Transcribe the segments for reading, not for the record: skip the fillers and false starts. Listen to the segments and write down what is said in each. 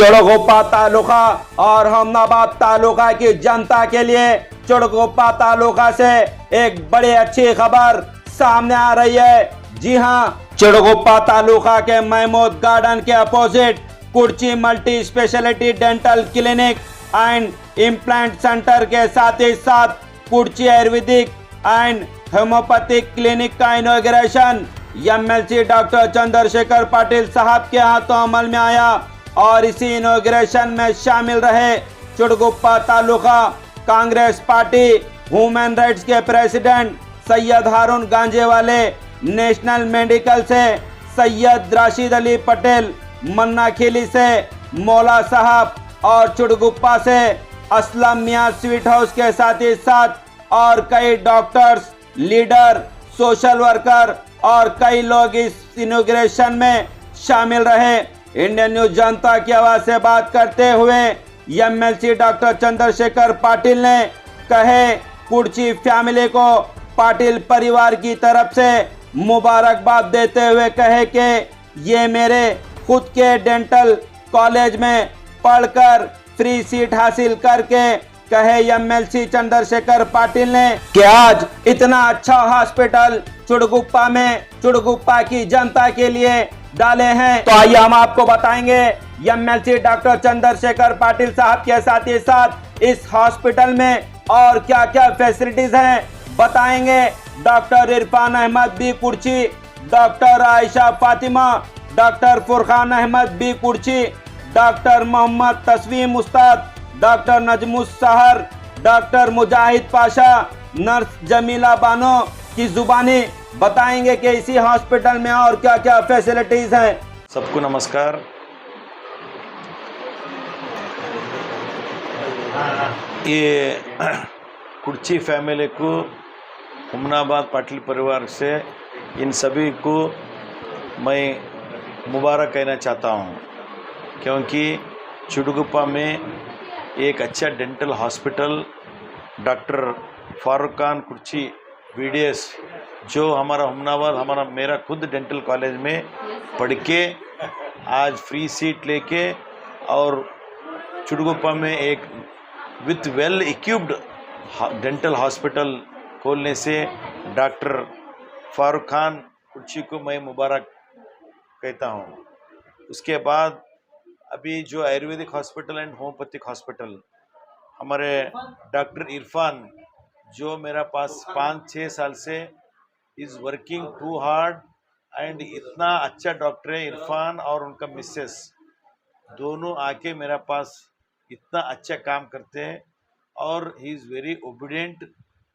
चुड़गुप्पा तालुका और हमनाबाद तालुका की जनता के लिए चुड़गुप्पा तालुका से एक बड़ी अच्छी खबर सामने आ रही है। जी हां, चुड़गुप्पा तालुका के महमूद गार्डन के opposite Kurchi multi speciality dental clinic and implant centre के साथ ही साथ Kurchi ayurvedic and homeopathic clinic का inauguration MLC doctor Chandrashekhar Patil sahab के हाथों अमल में आया और इसी इनॉग्रेशन में शामिल रहे Chitguppa taluka Congress party human rights के president Syed Haroon Ganjewale, national medical से सैयद राशिद अली पटेल, मन्नाखिली से मौला साहब और चुड़गुप्पा से असलम मियां स्वीट हाउस के साथ ही साथ और कई डॉक्टर्स, लीडर, सोशल वर्कर और कई लोग इस इनॉग्रेशन में शामिल रहे। इंडियन न्यूज जनता की आवाज से बात करते हुए एमएलसी डॉक्टर चंद्रशेखर पाटिल ने कहे कुर्ची फैमिली को पाटिल परिवार की तरफ से मुबारकबाद देते हुए कहे कि ये मेरे खुद के डेंटल कॉलेज में पढ़कर फ्री सीट हासिल करके कहे एमएलसी चंद्रशेखर पाटिल ने कि आज इतना अच्छा हॉस्पिटल चुड़गुप्पा में चुड़गुप्पा की जनता के लिए डाले हैं। तो आइए हम आपको बताएंगे एमएलसी डॉक्टर चंद्रशेखर पाटिल साहब के साथ ही साथ इस हॉस्पिटल में और क्या क्या फैसिलिटीज हैं बताएंगे। Doctor Irfan Ahmed B Kurchi, doctor Ayesha Fatima, doctor Furkhan Ahmed B Kurchi, doctor Mohammed Tasveem Ustad, doctor Najmus Sahar, doctor Mujahid Pasha, nurse Jameela Bano की जुबानी बताएंगे कि इसी हॉस्पिटल में और क्या क्या फैसिलिटीज हैं। सबको नमस्कार। ये कुर्ची फैमिली को हुमनाबाद पाटिल परिवार से इन सभी को मैं मुबारक कहना चाहता हूँ, क्योंकि चुड़गुप्पा में एक अच्छा dental hospital doctor Farooq Khan Kurchi BDS जो हमारा हुमनाबाद मेरा खुद डेंटल कॉलेज में पढ़ के आज फ्री सीट लेके और चुड़गुप्पा में एक with well equipped dental hospital खोलने से डॉक्टर फारूक खान कुर्ची को मैं मुबारक कहता हूँ। उसके बाद अभी जो Ayurvedic hospital and homeopathic hospital हमारे डॉक्टर इरफान जो मेरा पास 5-6 साल से is working too hard and इतना अच्छा डॉक्टर है इरफान और उनका मिसेस दोनों आके मेरा पास इतना अच्छा काम करते हैं और he is very obedient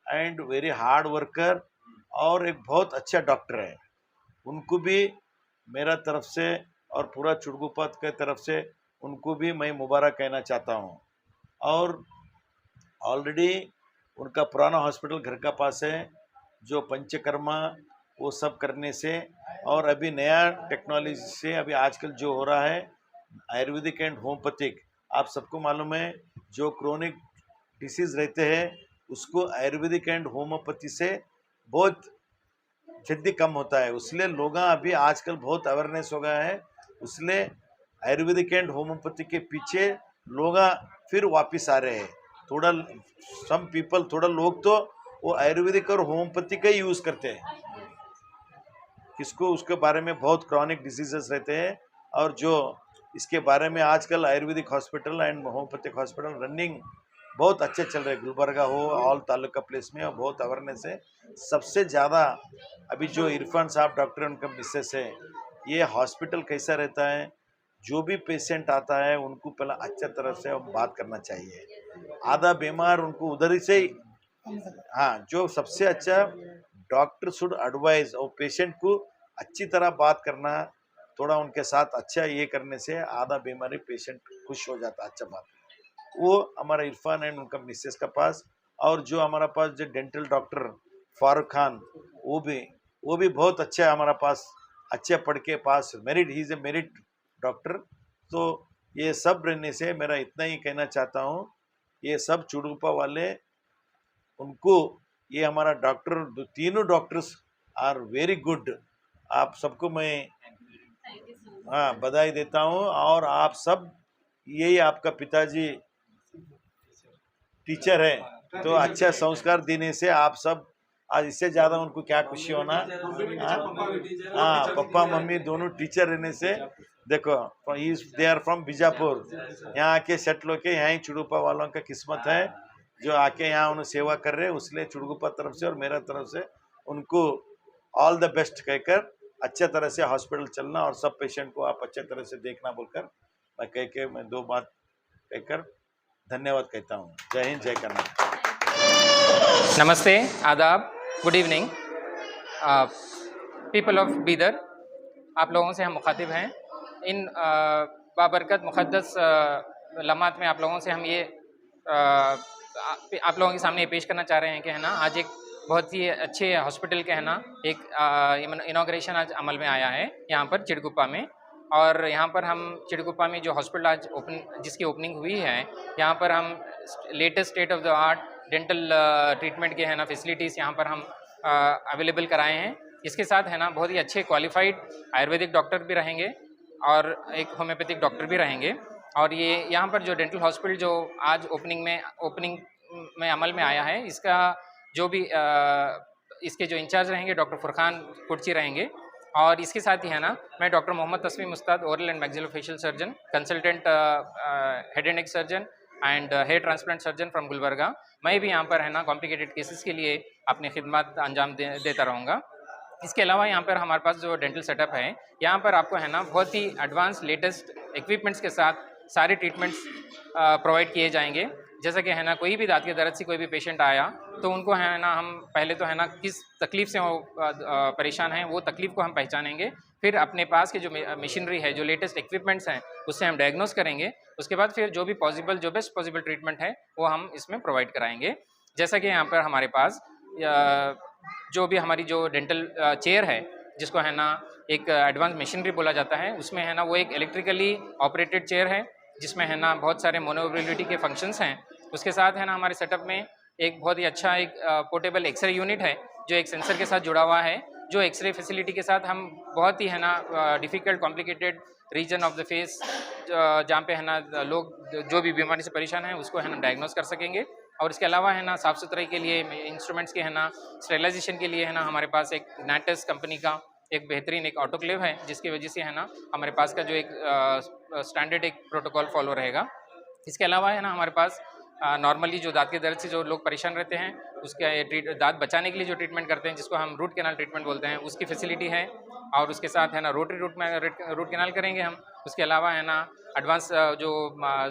and very hard worker और एक बहुत अच्छा डॉक्टर है। उनको भी मेरा तरफ से और पूरा चुड़गुप्पा के तरफ से उनको भी मैं मुबारक कहना चाहता हूँ। और ऑलरेडी उनका पुराना हॉस्पिटल घर का पास है जो पंचकर्मा वो सब करने से और अभी नया टेक्नोलॉजी से अभी आजकल जो हो रहा है आयुर्वेदिक एंड होम्योपैथिक, आप सबको मालूम है जो क्रोनिक डिसीज़ रहते हैं उसको आयुर्वेदिक एंड होम्योपैथी से बहुत जल्दी कम होता है, इसलिए लोग अभी आजकल बहुत अवेयरनेस हो गया है, इसलिए आयुर्वेदिक एंड होम्योपैथी के पीछे लोग फिर वापस आ रहे हैं। थोड़ा सम पीपल थोड़ा लोग तो वो आयुर्वेदिक और होम्योपैथी का यूज़ करते हैं, किसको उसके बारे में बहुत क्रॉनिक डिजीजेस रहते हैं और जो इसके बारे में आजकल Ayurvedic hospital and homeopathic hospital running बहुत अच्छे चल रहे हैं। गुलबर्गा हो ऑल तालुका प्लेस में बहुत अवेयरनेस है। सबसे ज़्यादा अभी जो इरफान साहब डॉक्टर उनका मिसेस है, ये हॉस्पिटल कैसा रहता है, जो भी पेशेंट आता है उनको पहले अच्छा तरह से बात करना चाहिए, आधा बीमार उनको उधर ही से हाँ, जो सबसे अच्छा डॉक्टर शुड एडवाइज और पेशेंट को अच्छी तरह बात करना, थोड़ा उनके साथ अच्छा ये करने से आधा बीमारी पेशेंट खुश हो जाता। अच्छा बात वो हमारा इरफान एंड उनका मिसेस का पास और जो हमारा पास जो डेंटल डॉक्टर फारूक खान वो भी बहुत अच्छा है हमारा पास, अच्छे पढ़ के पास मेरिट ही इज़ ए मेरिट डॉक्टर। तो ये सब रहने से मेरा इतना ही कहना चाहता हूँ, ये सब चुड़गुप्पा वाले उनको ये हमारा डॉक्टर तीनों डॉक्टर्स आर वेरी गुड। आप सबको मैं बधाई देता हूँ और आप सब यही आपका पिताजी टीचर है, तो अच्छा संस्कार देने से आप सब आज इससे ज्यादा उनको क्या खुशी होना। हाँ, पप्पा मम्मी दोनों टीचर रहने से देखो, दे आर फ्रॉम बीजापुर, यहाँ आके सेटल होके यहाँ ही चुड़ुपा वालों का किस्मत है जो आके यहाँ उन्हें सेवा कर रहे हैं। उसलिए चुड़गुप्पा तरफ से और मेरा तरफ से उनको ऑल द बेस्ट कहकर अच्छे तरह से हॉस्पिटल चलना और सब पेशेंट को आप अच्छे तरह से देखना बोलकर मैं कह के मैं दो बात कहकर धन्यवाद कहता हूँ। जय हिंद, जय कर्नाटक। नमस्ते, आदाब, good evening people of Bidar. आप लोगों से हम मुखातिब हैं। इन बाबरकत मुक़द्दस लम्हात में आप लोगों से हम ये आप लोगों के सामने ये पेश करना चाह रहे हैं कि है ना, आज एक बहुत ही अच्छे हॉस्पिटल के है ना एक इनॉग्रेशन आज अमल में आया है यहाँ पर चिड़गुप्पा में। और यहाँ पर हम चिड़गुप्पा में जो हॉस्पिटल आज जिसकी ओपनिंग हुई है, यहाँ पर हम latest state of the art dental treatment के है ना फैसिलिटीज़ यहाँ पर हम अवेलेबल कराए हैं। इसके साथ है ना बहुत ही अच्छे क्वालिफाइड आयुर्वेदिक डॉक्टर भी रहेंगे और एक होम्योपैथिक डॉक्टर भी रहेंगे। और ये यहाँ पर जो डेंटल हॉस्पिटल जो आज ओपनिंग में अमल में आया है, इसका जो भी इसके जो इंचार्ज रहेंगे डॉक्टर फुरखान कुर्ची रहेंगे। और इसके साथ ही है ना, मैं doctor Mohammed Tasveem Ustad, oral and maxillofacial surgeon, consultant head and neck surgeon and hair transplant surgeon from Gulbarga, मैं भी यहाँ पर है ना कॉम्प्लिकेटेड केसेस के लिए अपनी खिदमत अंजाम देता रहूँगा। इसके अलावा यहाँ पर हमारे पास जो डेंटल सेटअप है, यहाँ पर आपको है ना बहुत ही एडवांस लेटेस्ट इक्विपमेंट्स के साथ सारे ट्रीटमेंट्स प्रोवाइड किए जाएंगे। जैसा कि है ना, कोई भी दांत के दर्द से कोई भी पेशेंट आया तो उनको है ना हम पहले तो है ना किस तकलीफ़ से वो परेशान हैं वो तकलीफ़ को हम पहचानेंगे। फिर अपने पास की जो मशीनरी है, जो लेटेस्ट इक्विपमेंट्स हैं, उससे हम डायग्नोस करेंगे। उसके बाद फिर जो भी पॉसिबल, जो बेस्ट पॉसिबल ट्रीटमेंट है वो हम इसमें प्रोवाइड कराएंगे। जैसा कि यहाँ पर हमारे पास जो भी हमारी जो डेंटल चेयर है, जिसको है ना एक एडवांस मशीनरी बोला जाता है, उसमें है ना वो एक इलेक्ट्रिकली ऑपरेटेड चेयर है जिसमें है ना बहुत सारे मोनोबिलिटी के फंक्शंस हैं। उसके साथ है ना हमारे सेटअप में एक बहुत ही अच्छा एक पोर्टेबल एक्सरे यूनिट है जो एक सेंसर के साथ जुड़ा हुआ है, जो एक्सरे फैसिलिटी के साथ हम बहुत ही है ना difficult complicated region of the face जहाँ पे है ना लोग जो भी बीमारी से परेशान हैं उसको है ना डायग्नोस कर सकेंगे। और इसके अलावा है ना साफ़ सुथराई के लिए, इंस्ट्रूमेंट्स के है ना स्टेरिलाइजेशन के लिए है ना हमारे पास एक नाटस कंपनी का एक बेहतरीन एक ऑटोक्लेव है, जिसकी वजह से है ना हमारे पास का जो एक स्टैंडर्ड एक प्रोटोकॉल फॉलो रहेगा। इसके अलावा है ना हमारे पास नॉर्मली जो दांत के दर्द से जो लोग परेशान रहते हैं उसके दांत बचाने के लिए जो ट्रीटमेंट करते हैं, जिसको हम रूट कैनाल ट्रीटमेंट बोलते हैं, उसकी फैसिलिटी है। और उसके साथ है ना रोटरी रूट कैनाल करेंगे हम। उसके अलावा है ना एडवांस जो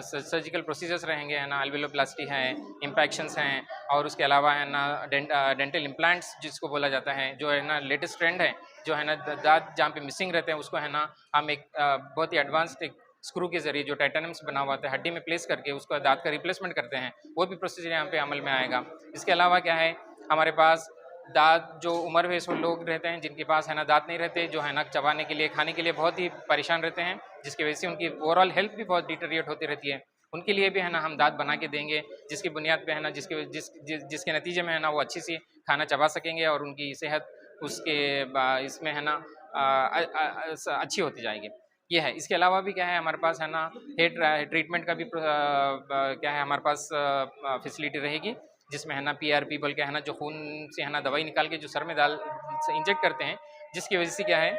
सर्जिकल प्रोसीजर्स रहेंगे है ना, अल्वेलोप्लास्टी है, इम्पैक्शंस हैं, और उसके अलावा है ना डेंटल इम्प्लांट्स जिसको बोला जाता है, जो है ना लेटेस्ट ट्रेंड है, जो है ना दांत जहाँ पे मिसिंग रहते हैं उसको है ना हम एक बहुत ही एडवांस्ड एक स्क्रू के जरिए जो टाइटेनियम से बना हुआ होता है हड्डी में प्लेस करके उसका दांत का रिप्लेसमेंट करते हैं, वो भी प्रोसीजर यहाँ पे अमल में आएगा। इसके अलावा क्या है, हमारे पास दांत जो उम्र में लोग रहते हैं जिनके पास है ना दांत नहीं रहते, जो है ना चबाने के लिए, खाने के लिए बहुत ही परेशान रहते हैं, जिसकी वजह से उनकी ओवरऑल हेल्थ भी बहुत डिटेरिएट होती रहती है, उनके लिए भी है ना हम दांत बना के देंगे, जिसकी बुनियाद पे है ना जिसके नतीजे में है ना वो अच्छी सी खाना चबा सकेंगे और उनकी सेहत उसके इसमें है ना अच्छी होती जाएगी। ये है। इसके अलावा भी क्या है हमारे पास है ना हेयर ट्रीटमेंट का भी क्या है हमारे पास फैसिलिटी रहेगी, जिसमें है ना PRP बोल के है ना जो खून से है ना दवाई निकाल के जो सर में डाल से इंजेक्ट करते हैं, जिसकी वजह से क्या है,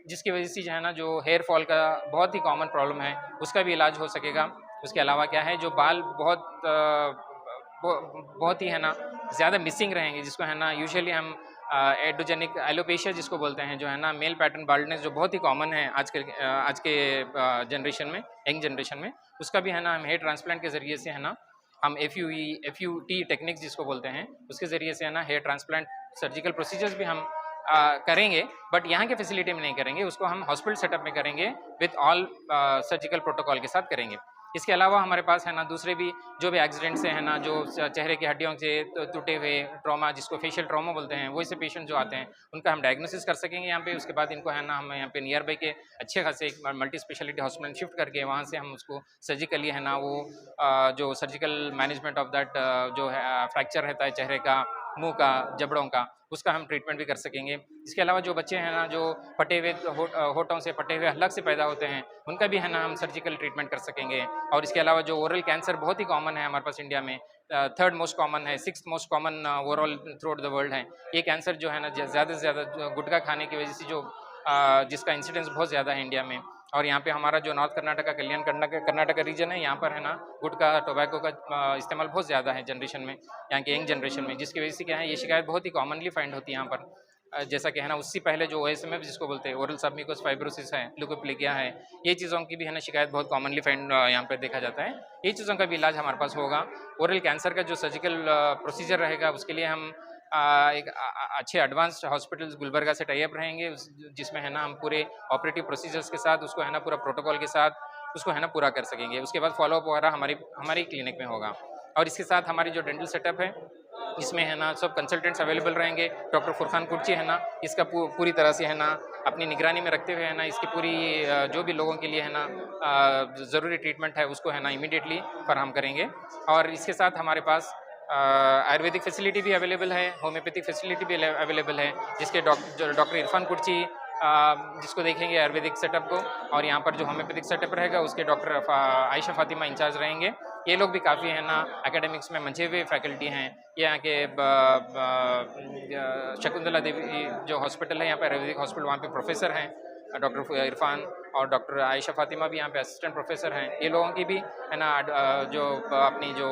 जिसकी वजह से जो है ना जो हेयर फॉल का बहुत ही कॉमन प्रॉब्लम है उसका भी इलाज हो सकेगा। उसके अलावा क्या है, जो बाल बहुत ही है ना ज़्यादा मिसिंग रहेंगे, जिसको है ना यूजुअली हम एड्रोजेनिक एलोपेशिया जिसको बोलते हैं, जो है ना मेल पैटर्न बाल्डनेस जो बहुत ही कॉमन है आज के जनरेशन में, यंग जनरेशन में, उसका भी है ना हम हेयर ट्रांसप्लांट के ज़रिए से है ना हम FUT टेक्निक्स जिसको बोलते हैं उसके ज़रिए से है ना हेयर ट्रांसप्लांट सर्जिकल प्रोसीजर्स भी हम करेंगे, बट यहाँ के फैसिलिटी में नहीं करेंगे, उसको हम हॉस्पिटल सेटअप में करेंगे विथ ऑल सर्जिकल प्रोटोकॉल के साथ करेंगे। इसके अलावा हमारे पास है ना दूसरे भी जो भी एक्सीडेंट से है ना, जो चेहरे की हड्डियों से टूटे हुए ट्रॉमा जिसको फेशियल ट्रॉमा बोलते हैं, वैसे पेशेंट जो आते हैं उनका हम डायग्नोसिस कर सकेंगे यहाँ पे। उसके बाद इनको है ना हम यहाँ पे नियर बाई के अच्छे खासे एक मल्टी स्पेशलिटी हॉस्पिटल शिफ्ट करके वहाँ से हम उसको सर्जिकली है ना वो जो सर्जिकल मैनेजमेंट ऑफ दैट जो है फ्रैक्चर रहता है चेहरे का, मुंह का, जबड़ों का, उसका हम ट्रीटमेंट भी कर सकेंगे। इसके अलावा जो बच्चे हैं ना, जो फटे हुए होठों से, फटे हुए हलक से पैदा होते हैं, उनका भी है ना हम सर्जिकल ट्रीटमेंट कर सकेंगे। और इसके अलावा जो ओरल कैंसर बहुत ही कॉमन है हमारे पास इंडिया में, थर्ड मोस्ट कॉमन है, sixth most common overall through out the world है। ये कैंसर जो है ना, ज़्यादा से ज़्यादा गुटखा खाने की वजह से जो जिसका इंसिडेंस बहुत ज़्यादा है इंडिया में। और यहाँ पे हमारा जो नॉर्थ कर्नाटका, कल्याण कर्नाटका रीजन है, यहाँ पर है ना गुटखा, टोबैको का इस्तेमाल बहुत ज़्यादा है जनरेशन में, यहाँ की यंग जनरेशन में, जिसकी वजह से क्या है, ये शिकायत बहुत ही कॉमनली फाइंड होती है यहाँ पर। जैसा कि है ना, उससे पहले जो OSMF जिसको बोलते हैं, ओरल सबम्यूकोस फाइब्रोसिस है, ल्यूकोप्लेकिया है, ये चीज़ों की भी है ना शिकायत बहुत कॉमनली फाइंड यहाँ पर देखा जाता है। ये चीज़ों का भी इलाज हमारे पास होगा। ओरल कैंसर का जो सर्जिकल प्रोसीजर रहेगा, उसके लिए हम एक अच्छे एडवांस्ड हॉस्पिटल्स गुलबर्गा से टाई अप रहेंगे, जिसमें है ना हम पूरे ऑपरेटिव प्रोसीजर्स के साथ उसको है ना पूरा प्रोटोकॉल के साथ उसको है ना पूरा कर सकेंगे। उसके बाद फॉलोअप वगैरह हमारी क्लिनिक में होगा। और इसके साथ हमारी जो डेंटल सेटअप है, इसमें है ना सब कंसल्टेंट्स अवेलेबल रहेंगे। डॉक्टर फुरखान कुर्ची है ना, इसका पूरी तरह से है ना अपनी निगरानी में रखते हुए है ना, इसकी पूरी जो भी लोगों के लिए है ना ज़रूरी ट्रीटमेंट है, उसको है ना इमीडिएटली फराहम करेंगे। और इसके साथ हमारे पास आयुर्वेदिक फैसिलिटी भी अवेलेबल है, होम्योपैथिक फैसिलिटी भी अवेलेबल है, जिसके डॉक्टर इरफान कुर्ची जिसको देखेंगे आयुर्वेदिक सेटअप को, और यहाँ पर जो होम्योपैथिक सेटअप रहेगा उसके डॉक्टर आयशा फातिमा इंचार्ज रहेंगे। ये लोग भी काफ़ी है ना एकेडमिक्स में मंझे हुए फैकल्टी हैं। यहाँ के शकुंतला देवी जो हॉस्पिटल है यहाँ पर, आयुर्वेदिक हॉस्पिटल, वहाँ पे प्रोफेसर हैं डॉक्टर इरफान, और डॉक्टर आयशा फातिमा भी यहाँ पे असिस्टेंट प्रोफेसर हैं। ये लोगों की भी है ना जो अपनी जो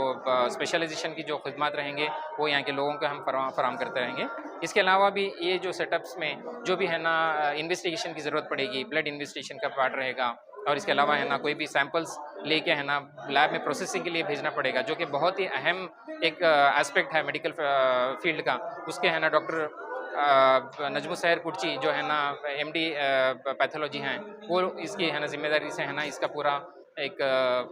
स्पेशलाइजेशन की जो खिदमत रहेंगे, वो यहाँ के लोगों को हम फराहम करते रहेंगे। इसके अलावा भी ये जो सेटअप्स में जो भी है ना इन्वेस्टिगेशन की ज़रूरत पड़ेगी, ब्लड इन्वेस्टिगेशन का पार्ट रहेगा। और इसके अलावा है ना कोई भी सैंपल्स लेके है ना लैब में प्रोसेसिंग के लिए भेजना पड़ेगा, जो कि बहुत ही अहम एक एस्पेक्ट है मेडिकल फील्ड का। उसके है ना डॉक्टर नजमु सहर कुर्ची जो है ना MD पैथोलॉजी हैं, वो इसकी है ना जिम्मेदारी से है ना इसका पूरा एक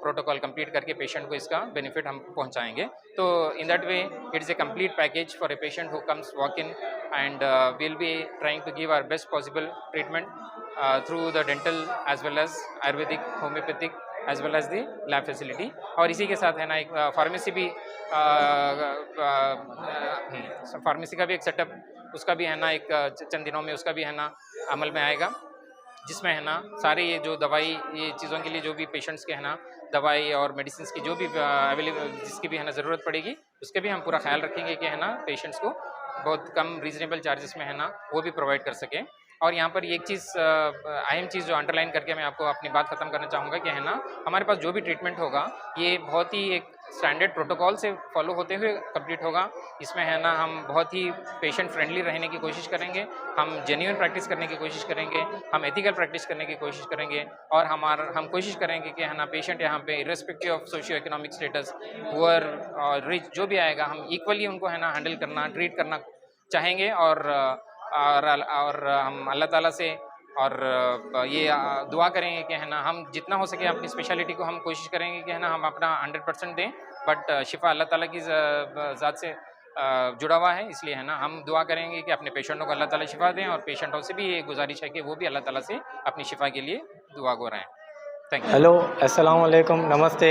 प्रोटोकॉल कंप्लीट करके पेशेंट को इसका बेनिफिट हम पहुंचाएंगे। तो in that way it is a complete package for a patient who comes walk in, and will be trying to give our best possible treatment through the dental as well as Ayurvedic, homeopathic as well as the lab facility. और इसी के साथ है ना एक pharmacy भी pharmacy का भी एक सेटअप, उसका भी है ना एक चंद दिनों में उसका भी है ना अमल में आएगा, जिसमें है ना सारे ये जो दवाई, ये चीज़ों के लिए जो भी पेशेंट्स के है ना दवाई और मेडिसिन की जो भी अवेलेबल जिसकी भी है ना ज़रूरत पड़ेगी, उसके भी हम पूरा ख्याल रखेंगे कि है ना पेशेंट्स को बहुत कम रीजनेबल चार्जेस में है ना वो भी प्रोवाइड कर सकें। और यहाँ पर एक चीज़ अहम चीज़ जो अंडरलाइन करके मैं आपको अपनी बात ख़त्म करना चाहूँगा कि है ना हमारे पास जो भी ट्रीटमेंट होगा, ये बहुत ही एक स्टैंडर्ड प्रोटोकॉल से फॉलो होते हुए कंप्लीट होगा। इसमें है ना हम बहुत ही पेशेंट फ्रेंडली रहने की कोशिश करेंगे, हम जेन्युइन प्रैक्टिस करने की कोशिश करेंगे, हम एथिकल प्रैक्टिस करने की कोशिश करेंगे, और हम कोशिश करेंगे कि है ना पेशेंट यहाँ पे irrespective of socio economic status, poor और रिच जो भी आएगा, हम इक्वली उनको है ना हैंडल करना, ट्रीट करना चाहेंगे। और हम अल्लाह ताला से और ये दुआ करेंगे कि है ना हम जितना हो सके अपनी स्पेशलिटी को हम कोशिश करेंगे कि है ना हम अपना 100% दें, बट शिफा अल्लाह ताला की ज़ात से जुड़ा हुआ है, इसलिए है ना हम दुआ करेंगे कि अपने पेशेंटों को अल्लाह ताला शिफा दें, और पेशेंटों से भी ये गुजारिश है कि वो भी अल्लाह ताला से अपनी शिफा के लिए दुआ गो रहें। Thank you. हेलो, अस्सलाम वालेकुम, नमस्ते।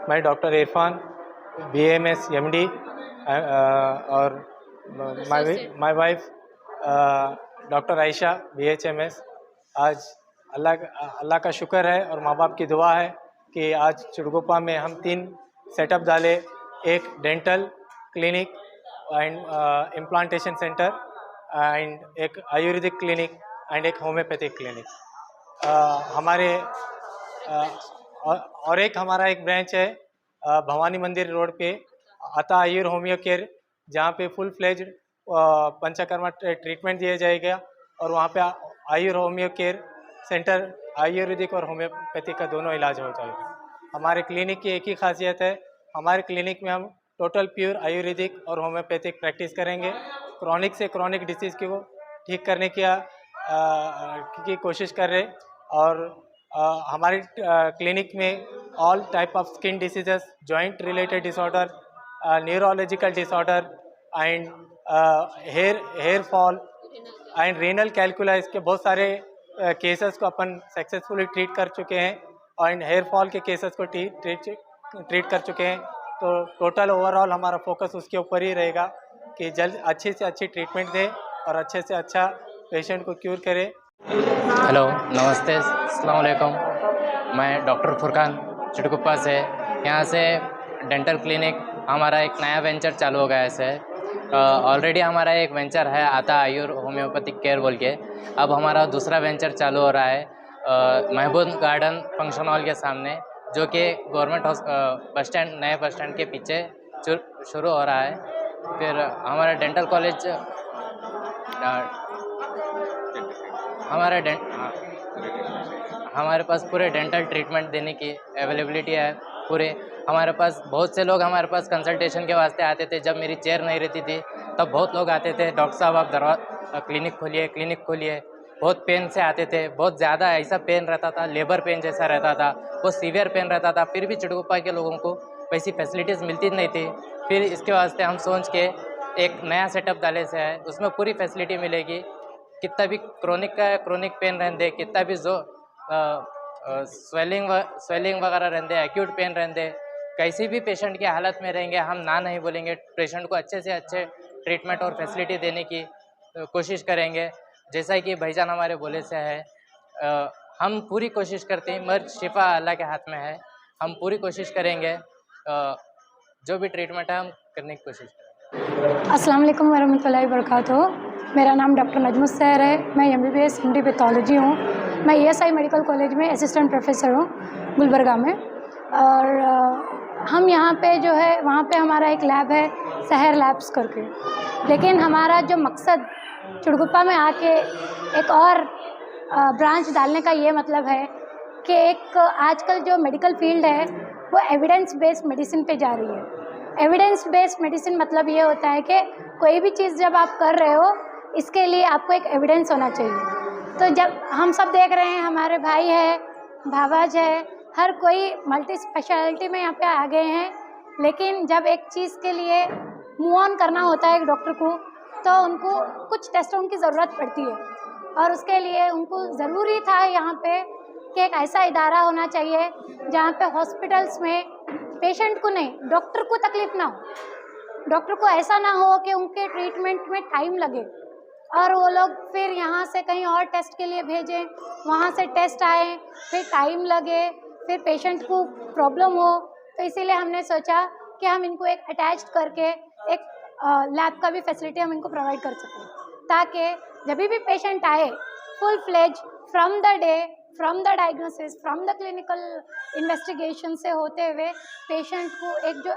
मैं डॉक्टर इरफान, BAMS MD, और my wife doctor Ayesha BHMS। आज अल्लाह का शुक्र है और माँ बाप की दुआ है कि आज चिड़गोपा में हम 3 सेटअप डाले, एक dental clinic and implantation centre, and एक आयुर्वेदिक क्लिनिक एंड एक होम्योपैथिक क्लिनिक। हमारे और एक हमारा एक ब्रांच है भवानी मंदिर रोड पे, अता आयुर होम्यो केयर, जहाँ पे फुल फ्लेज्ड पंचकर्मा ट्रीटमेंट दिया जाएगा, और वहाँ पे आयुर होम्यो केयर सेंटर, आयुर्वेदिक और होम्योपैथिक का दोनों इलाज हो जाएगा। हमारे क्लिनिक की एक ही खासियत है, हमारे क्लिनिक में हम टोटल प्योर आयुर्वेदिक और होम्योपैथिक प्रैक्टिस करेंगे। क्रॉनिक से क्रॉनिक डिसीज़ को ठीक करने की कोशिश कर रहे, और हमारे क्लिनिक में all type of skin diseases, joint related disorder, neurological disorder and hair fall and renal calculi, इसके बहुत सारे केसेस को अपन सक्सेसफुली ट्रीट कर चुके हैं, एंड हेयर फॉल के केसेस को ट्रीट कर चुके हैं। तो टोटल ओवरऑल हमारा फोकस उसके ऊपर ही रहेगा। कि जल्द अच्छे से अच्छी ट्रीटमेंट दे और अच्छे से अच्छा पेशेंट को क्यूर करे। हेलो, नमस्ते, अस्सलाम वालेकुम। मैं डॉक्टर फुरकान चिड़कुप्पा से, यहाँ से डेंटल क्लिनिक हमारा एक नया वेंचर चालू हो गया है सर। ऑलरेडी हमारा एक वेंचर है आता आयुर होम्योपैथिक केयर बोल के। अब हमारा दूसरा वेंचर चालू हो रहा है महबूब गार्डन फंक्शन हॉल के सामने, जो कि गवर्नमेंट बस स्टैंड नए बस स्टैंड के पीछे शुरू हो रहा है। फिर हमारा डेंटल कॉलेज हमारे पास पूरे डेंटल ट्रीटमेंट देने की अवेलेबिलिटी है पूरे। हमारे पास बहुत से लोग हमारे पास कंसल्टेशन के वास्ते आते थे। जब मेरी चेयर नहीं रहती थी तब बहुत लोग आते थे, डॉक्टर साहब आप क्लिनिक खोलिए। बहुत पेन से आते थे, बहुत ज़्यादा ऐसा पेन रहता था, लेबर पेन जैसा रहता था, बहुत सीवियर पेन रहता था। फिर भी चिड़कुप्पा के लोगों को वैसी फैसिलिटीज़ मिलती नहीं थी। फिर इसके वास्ते हम सोच के एक नया सेटअप डाले से है, उसमें पूरी फैसिलिटी मिलेगी। कितना भी क्रोनिक पेन रहते, कितना भी जो स्वेलिंग वगैरह रहते, एक्यूट पेन रहते, कैसी भी पेशेंट की हालत में रहेंगे, हम ना नहीं बोलेंगे। पेशेंट को अच्छे से अच्छे ट्रीटमेंट और फैसिलिटी देने की कोशिश करेंगे। जैसा कि भाईजान हमारे बोले से है, हम पूरी कोशिश करते हैं, मगर शिफा अल्लाह के हाथ में है। हम पूरी कोशिश करेंगे, जो भी ट्रीटमेंट है हम करने की कोशिश करेंगे। अस्सलाम वालेकुम वरहमतुल्लाहि वबरकातुहू। मेरा नाम डॉक्टर नजमुस सहर है। मैं MBBS MD पैथोलॉजी हूँ। मैं ESI मेडिकल कॉलेज में असिस्टेंट प्रोफेसर हूँ गुलबर्गा में। और हम यहाँ पे जो है वहाँ पे हमारा एक लैब है सहर लैब्स करके। लेकिन हमारा जो मकसद चिड़कुप्पा में आके एक और ब्रांच डालने का ये मतलब है कि एक आजकल जो मेडिकल फील्ड है वो एविडेंस बेस्ड मेडिसिन पे जा रही है। एविडेंस बेस्ड मेडिसिन मतलब ये होता है कि कोई भी चीज़ जब आप कर रहे हो इसके लिए आपको एक एविडेंस होना चाहिए। तो जब हम सब देख रहे हैं, हमारे भाई है, भावाज है, हर कोई मल्टी स्पेशलिटी में यहाँ पे आ गए हैं। लेकिन जब एक चीज़ के लिए मूव ऑन करना होता है एक डॉक्टर को, तो उनको कुछ टेस्टों की ज़रूरत पड़ती है। और उसके लिए उनको ज़रूरी था यहाँ पे कि एक ऐसा इदारा होना चाहिए जहाँ पे हॉस्पिटल्स में पेशेंट को नहीं, डॉक्टर को तकलीफ़ ना हो। डॉक्टर को ऐसा ना हो कि उनके ट्रीटमेंट में टाइम लगे और वो लोग फिर यहाँ से कहीं और टेस्ट के लिए भेजें, वहाँ से टेस्ट आए, फिर टाइम लगे, फिर पेशेंट को प्रॉब्लम हो। तो इसीलिए हमने सोचा कि हम इनको एक अटैच्ड करके एक लैब का भी फैसिलिटी हम इनको प्रोवाइड कर सकें, ताकि जब भी पेशेंट आए full fledge from the diagnosis, from the clinical investigation से होते हुए पेशेंट को एक जो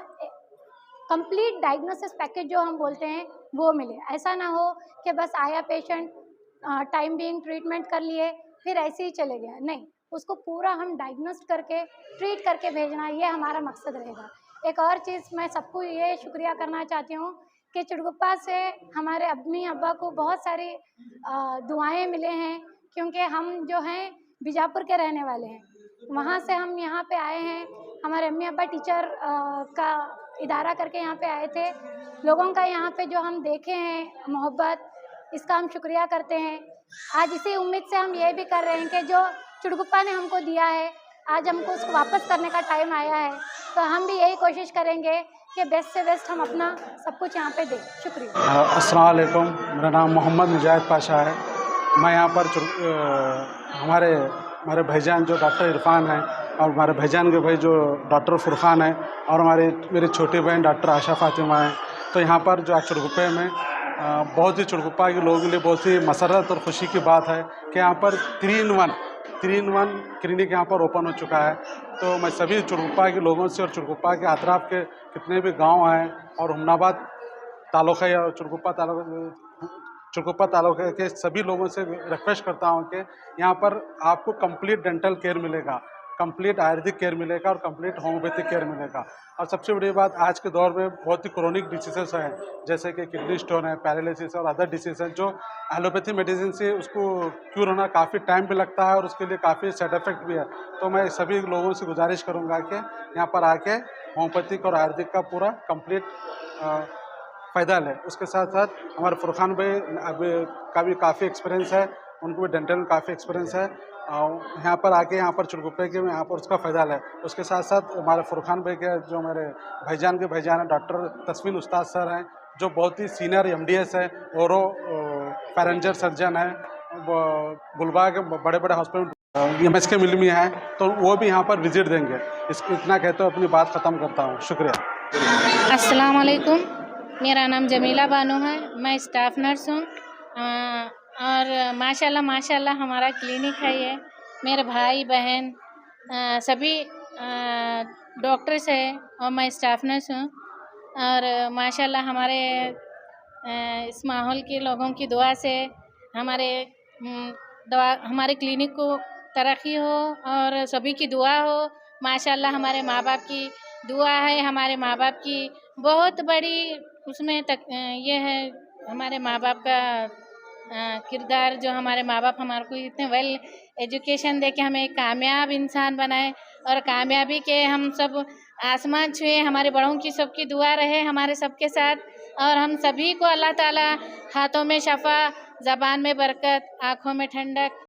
कंप्लीट डायग्नोसिस पैकेज जो हम बोलते हैं वो मिले। ऐसा ना हो कि बस आया पेशेंट, टाइम बीइंग ट्रीटमेंट कर लिए, फिर ऐसे ही चले गया। नहीं, उसको पूरा हम डायग्नोस्ट करके ट्रीट करके भेजना, ये हमारा मकसद रहेगा। एक और चीज़ मैं सबको ये शुक्रिया करना चाहती हूँ कि चिड़कुप्पा से हमारे अम्मी अब्बा को बहुत सारी दुआएं मिले हैं, क्योंकि हम जो हैं बीजापुर के रहने वाले हैं। वहाँ से हम यहाँ पे आए हैं। हमारे अम्मी अब्बा टीचर का इदारा करके यहाँ पे आए थे। लोगों का यहाँ पे जो हम देखे हैं मोहब्बत, इसका हम शुक्रिया करते हैं। आज इसी उम्मीद से हम ये भी कर रहे हैं कि जो चिड़कुप्पा ने हमको दिया है, आज हमको उसको वापस करने का टाइम आया है। तो हम भी यही कोशिश करेंगे कि बेस्ट से बेस्ट हम अपना सब कुछ यहाँ पे दें। शुक्रिया। अस्सलाम वालेकुम, मेरा नाम मोहम्मद मुजाहिद पाशा है। मैं यहाँ पर हमारे भाईजान जो डॉक्टर इरफान हैं और हमारे भाईजान के भाई जो डॉक्टर फुरकान है और मेरी छोटी बहन डॉक्टर आशा फातिमा है। तो यहाँ पर जो आज चिड़कुप्पे में बहुत ही चिड़कुप्पा के लोगों के लिए बहुत ही मसरत और ख़ुशी की बात है कि यहाँ पर 3-in-1 क्लिनिक यहाँ पर ओपन हो चुका है। तो मैं सभी चिड़कुप्पा के लोगों से और चिड़कुप्पा के अतराफ़ के कितने भी गांव हैं और हुमनाबाद तालुका या चिड़कुप्पा तालुका के सभी लोगों से रिक्वेस्ट करता हूं कि यहाँ पर आपको कंप्लीट डेंटल केयर मिलेगा, कंप्लीट आयुर्वेदिक केयर मिलेगा और कंप्लीट होम्योपैथिक केयर मिलेगा। और सबसे बड़ी बात, आज के दौर में बहुत ही क्रोनिक डिसीजेस हैं, जैसे कि किडनी स्टोन है, पैरालिसिस और अदर डिसीज हैं, जो एलोपैथी मेडिसिन से उसको क्यूर होना काफ़ी टाइम भी लगता है और उसके लिए काफ़ी साइड इफेक्ट भी है। तो मैं सभी लोगों से गुजारिश करूँगा कि यहाँ पर आके होम्योपैथिक और आयुर्वेदिक का पूरा कंप्लीट फ़ायदा लें। उसके साथ साथ हमारे फुरकान भाई अभी का भी काफ़ी एक्सपीरियंस है, उनको भी डेंटल में काफ़ी एक्सपीरियंस है। यहाँ पर आके यहाँ पर चिड़कुप्पे के यहाँ पर उसका फ़ायदा लें। उसके साथ साथ हमारे फुरकान भाई के जो मेरे भाईजान के भाईजान हैं डॉक्टर तस्मीन उस्ताद सर हैं, जो बहुत ही सीनियर MDS है और पैरेंजर सर्जन है, गुलबर्गा के बड़े बड़े हॉस्पिटल MSK मिल में है, तो वो भी यहाँ पर विजिट देंगे। इतना कहते हुए अपनी बात ख़त्म करता हूँ। शुक्रिया। अस्सलाम वालेकुम, मेरा नाम जमीला बानो है, मैं स्टाफ नर्स हूँ। और माशाल्लाह हमारा क्लिनिक है ये। मेरे भाई बहन सभी डॉक्टर्स हैं और मैं स्टाफ नर्स हूँ। और माशाल्लाह हमारे इस माहौल के लोगों की दुआ से हमारे क्लिनिक को तरक्की हो और सभी की दुआ हो। माशाल्लाह हमारे माँ बाप की दुआ है, हमारे माँ बाप की बहुत बड़ी उसमें ये है, हमारे माँ बाप का किरदार, जो हमारे माँ बाप हमारे को इतने वेल एजुकेशन दे के हमें एक कामयाब इंसान बनाए और कामयाबी के हम सब आसमान छुए। हमारे बड़ों की सबकी दुआ रहे हमारे सबके साथ, और हम सभी को अल्लाह ताला हाथों में शफा, ज़बान में बरकत, आँखों में ठंडक